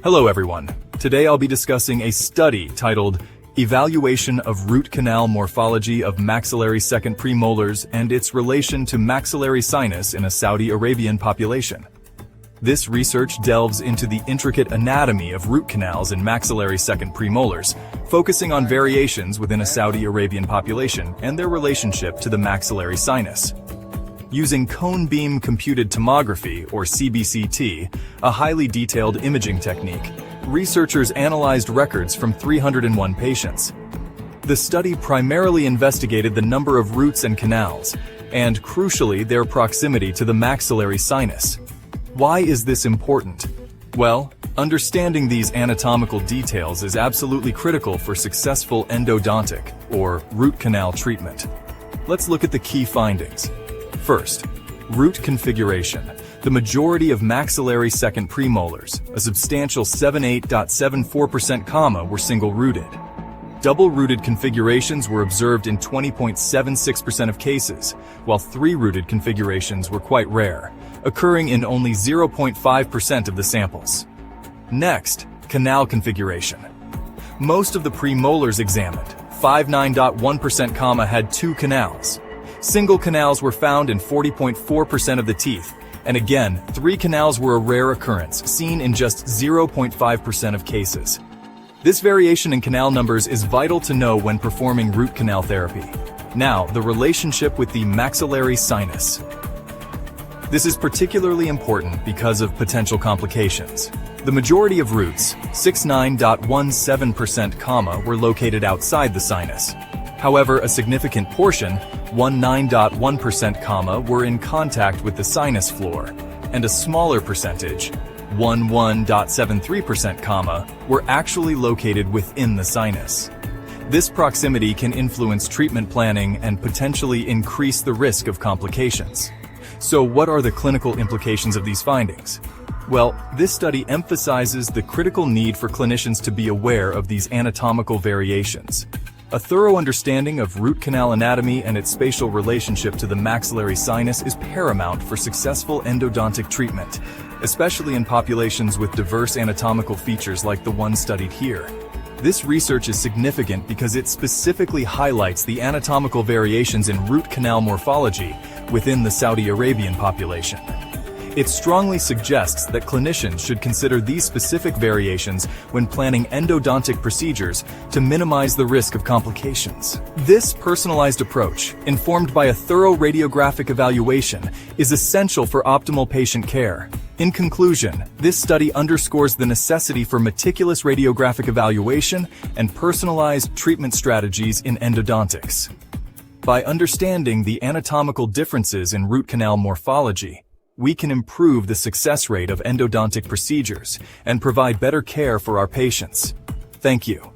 Hello everyone. Today I'll be discussing a study titled Evaluation of Root Canal Morphology of Maxillary Second Premolars and its Relation to Maxillary Sinus in a Saudi Arabian Population. This research delves into the intricate anatomy of root canals in maxillary second premolars, focusing on variations within a Saudi Arabian population and their relationship to the maxillary sinus. Using cone beam computed tomography, or CBCT, a highly detailed imaging technique, researchers analyzed records from 301 patients. The study primarily investigated the number of roots and canals, and crucially their proximity to the maxillary sinus. Why is this important? Well, understanding these anatomical details is absolutely critical for successful endodontic, or root canal treatment. Let's look at the key findings. First, root configuration. The majority of maxillary second premolars, a substantial 78.74%, were single-rooted. Double-rooted configurations were observed in 20.76% of cases, while three-rooted configurations were quite rare, occurring in only 0.5% of the samples. Next, canal configuration. Most of the premolars examined, 59.1%, had two canals. Single canals were found in 40.4% of the teeth, and again, three canals were a rare occurrence, seen in just 0.5% of cases. This variation in canal numbers is vital to know when performing root canal therapy. Now, the relationship with the maxillary sinus. This is particularly important because of potential complications. The majority of roots, 69.17%, were located outside the sinus. However, a significant portion, 19.1%, were in contact with the sinus floor, and a smaller percentage, 11.73%, were actually located within the sinus. This proximity can influence treatment planning and potentially increase the risk of complications. So what are the clinical implications of these findings? Well, this study emphasizes the critical need for clinicians to be aware of these anatomical variations. A thorough understanding of root canal anatomy and its spatial relationship to the maxillary sinus is paramount for successful endodontic treatment, especially in populations with diverse anatomical features like the one studied here. This research is significant because it specifically highlights the anatomical variations in root canal morphology within the Saudi Arabian population. It strongly suggests that clinicians should consider these specific variations when planning endodontic procedures to minimize the risk of complications. This personalized approach, informed by a thorough radiographic evaluation, is essential for optimal patient care. In conclusion, this study underscores the necessity for meticulous radiographic evaluation and personalized treatment strategies in endodontics. By understanding the anatomical differences in root canal morphology, we can improve the success rate of endodontic procedures and provide better care for our patients. Thank you.